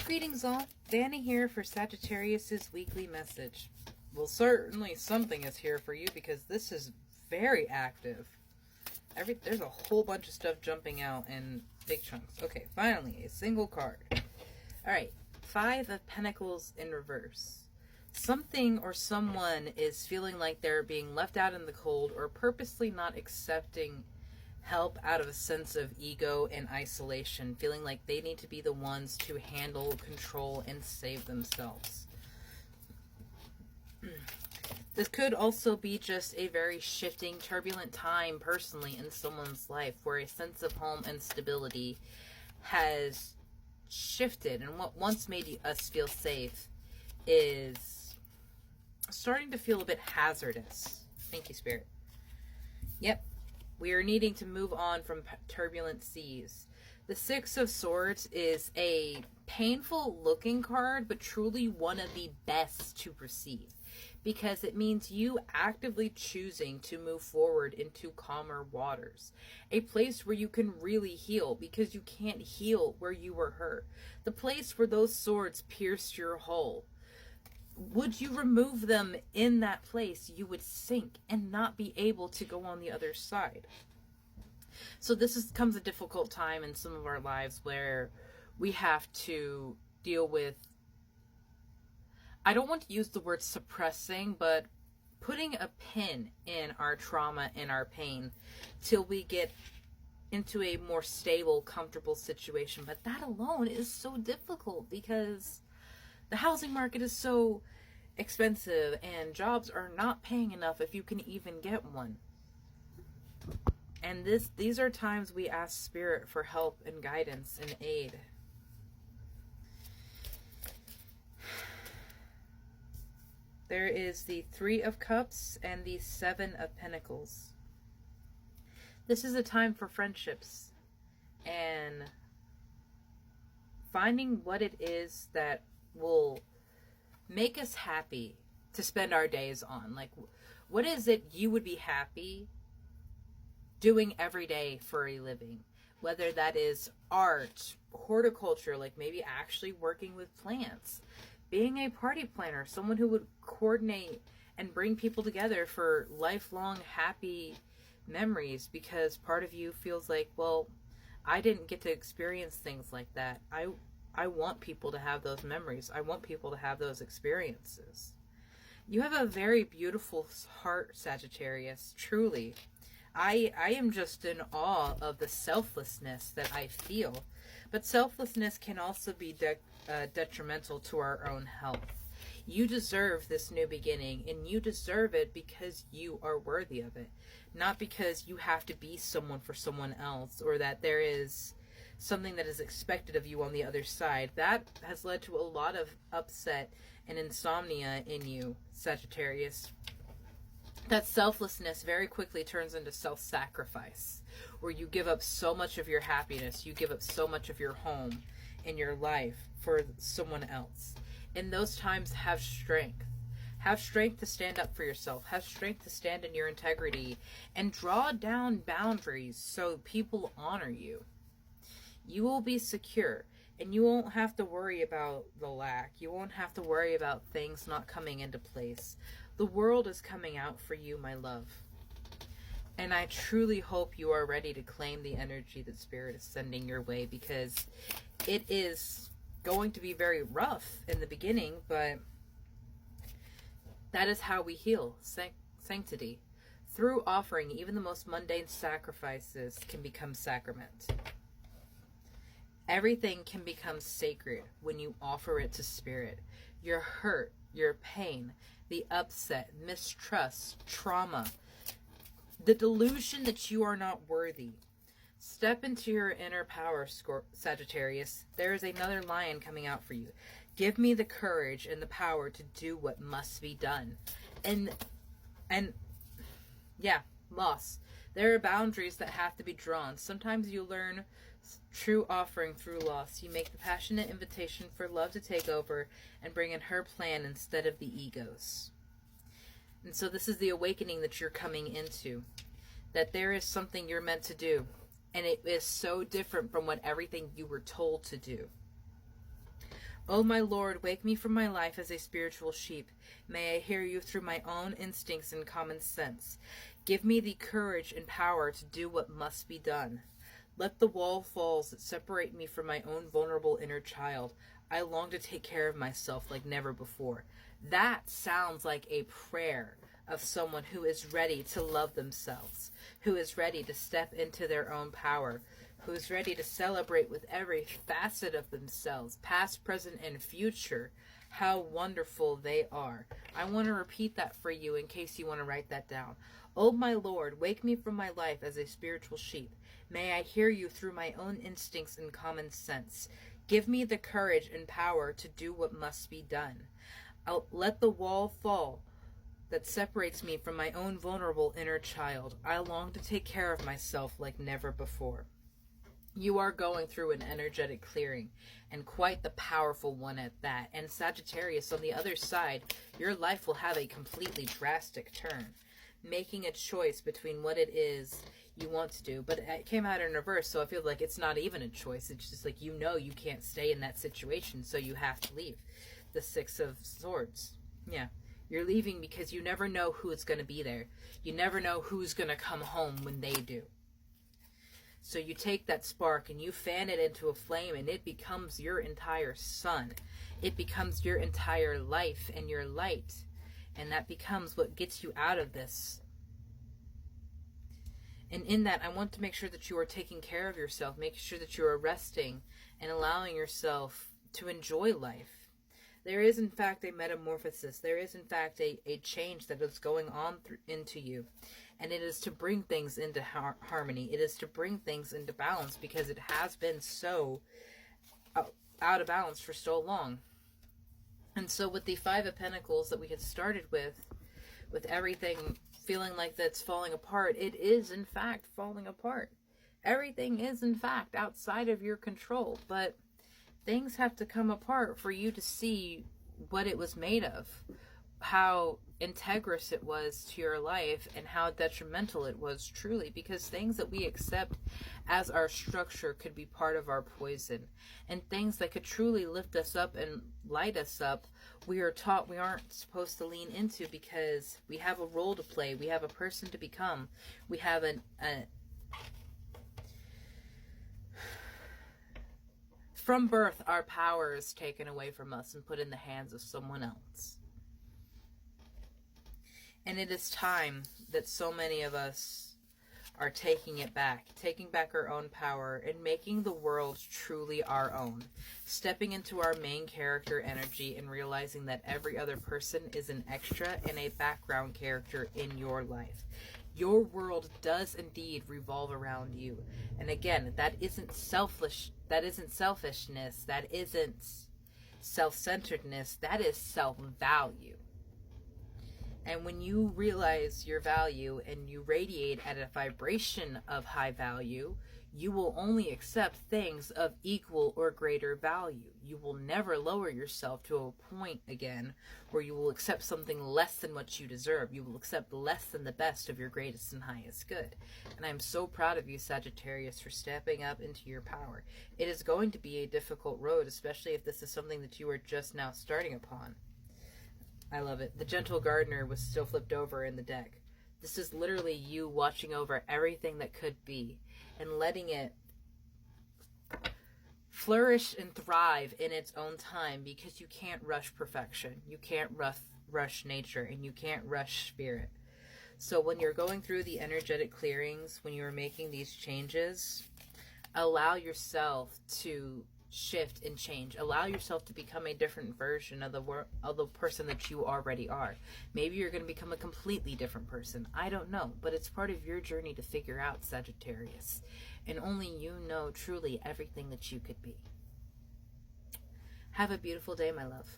Greetings all, Danny here for Sagittarius's weekly message. Well, certainly something is here for you because this is very active. There's a whole bunch of stuff jumping out in big chunks. Okay, finally, a single card. Alright, 5 of Pentacles in reverse. Something or someone is feeling like they're being left out in the cold or purposely not accepting help out of a sense of ego and isolation, feeling like they need to be the ones to handle, control, and save themselves. This could also be just a very shifting, turbulent time personally in someone's life where a sense of home and stability has shifted, and what once made us feel safe is starting to feel a bit hazardous. Thank you, Spirit. Yep. We are needing to move on from turbulent seas. The 6 of Swords is a painful looking card, but truly one of the best to receive, because it means you actively choosing to move forward into calmer waters, a place where you can really heal, because you can't heal where you were hurt, the place where those swords pierced your hull. Would you remove them in that place, you would sink and not be able to go on the other side. So this comes a difficult time in some of our lives where we have to deal with, I don't want to use the word suppressing, but putting a pin in our trauma and our pain till we get into a more stable, comfortable situation. But that alone is so difficult because the housing market is so expensive and jobs are not paying enough if you can even get one. And these are times we ask Spirit for help and guidance and aid. There is the 3 of Cups and the 7 of Pentacles. This is a time for friendships and finding what it is that will make us happy to spend our days on. Like, what is it you would be happy doing every day for a living? Whether that is art, horticulture, like maybe actually working with plants, being a party planner, someone who would coordinate and bring people together for lifelong happy memories, because part of you feels like, well, I didn't get to experience things like that. I want people to have those memories. I want people to have those experiences. You have a very beautiful heart, Sagittarius, truly. I am just in awe of the selflessness that I feel. But selflessness can also be detrimental to our own health. You deserve this new beginning, and you deserve it because you are worthy of it. Not because you have to be someone for someone else, or that there is something that is expected of you on the other side. That has led to a lot of upset and insomnia in you, Sagittarius. That selflessness very quickly turns into self-sacrifice, where you give up so much of your happiness, you give up so much of your home and your life for someone else. In those times, have strength. Have strength to stand up for yourself. Have strength to stand in your integrity and draw down boundaries so people honor you. You will be secure, and you won't have to worry about the lack. You won't have to worry about things not coming into place. The world is coming out for you, my love. And I truly hope you are ready to claim the energy that Spirit is sending your way, because it is going to be very rough in the beginning, but that is how we heal. Sanctity. Through offering, even the most mundane sacrifices can become sacrament. Everything can become sacred when you offer it to Spirit. Your hurt, your pain, the upset, mistrust, trauma, the delusion that you are not worthy. Step into your inner power, Sagittarius. There is another lion coming out for you. Give me the courage and the power to do what must be done. And yeah, loss. There are boundaries that have to be drawn. Sometimes you learn true offering through loss. You make the passionate invitation for love to take over and bring in her plan instead of the egos. And so this is the awakening that you're coming into. That there is something you're meant to do. And it is so different from what everything you were told to do. O my Lord, wake me from my life as a spiritual sheep. May I hear you through my own instincts and common sense. Give me the courage and power to do what must be done. Let the wall fall that separate me from my own vulnerable inner child. I long to take care of myself like never before. That sounds like a prayer of someone who is ready to love themselves, who is ready to step into their own power, who's ready to celebrate with every facet of themselves, past, present, and future, how wonderful they are. I want to repeat that for you in case you want to write that down. O my Lord, wake me from my life as a spiritual sheep. May I hear you through my own instincts and common sense. Give me the courage and power to do what must be done. Let the wall fall that separates me from my own vulnerable inner child. I long to take care of myself like never before. You are going through an energetic clearing, and quite the powerful one at that. And Sagittarius, on the other side, your life will have a completely drastic turn, making a choice between what it is you want to do. But it came out in reverse, so I feel like it's not even a choice. It's just like, you know, you can't stay in that situation, so you have to leave. The Six of Swords. Yeah. You're leaving because you never know who's going to be there. You never know who's going to come home when they do. So you take that spark and you fan it into a flame, and it becomes your entire sun. It becomes your entire life and your light. And that becomes what gets you out of this. And in that, I want to make sure that you are taking care of yourself, making sure that you are resting and allowing yourself to enjoy life. There is, in fact, a metamorphosis. There is, in fact, a change that is going on into you. And it is to bring things into harmony. It is to bring things into balance, because it has been so out of balance for so long. And so with the Five of Pentacles that we had started with everything feeling like that's falling apart, it is, in fact, falling apart. Everything is, in fact, outside of your control. But things have to come apart for you to see what it was made of, how integrous it was to your life, and how detrimental it was truly, because things that we accept as our structure could be part of our poison, and things that could truly lift us up and light us up, we are taught we aren't supposed to lean into, because we have a role to play, we have a person to become, we have from birth, our power is taken away from us and put in the hands of someone else. And it is time that so many of us are taking it back, taking back our own power and making the world truly our own. Stepping into our main character energy and realizing that every other person is an extra and a background character in your life. Your world does indeed revolve around you. And again, that isn't selfish. That isn't selfishness. That isn't self-centeredness. That is self-value. And when you realize your value and you radiate at a vibration of high value, you will only accept things of equal or greater value. You will never lower yourself to a point again where you will accept something less than what you deserve. You will accept less than the best of your greatest and highest good. And I'm so proud of you, Sagittarius, for stepping up into your power. It is going to be a difficult road, especially if this is something that you are just now starting upon. I love it. The Gentle Gardener was still flipped over in the deck. This is literally you watching over everything that could be and letting it flourish and thrive in its own time, because you can't rush perfection. You can't rush nature, and you can't rush spirit. So when you're going through the energetic clearings, when you're making these changes, allow yourself to shift and change. Allow yourself to become a different version of the person that you already are. Maybe you're going to become a completely different person. I don't know, but it's part of your journey to figure out, Sagittarius. And only you know truly everything that you could be. Have a beautiful day, my love.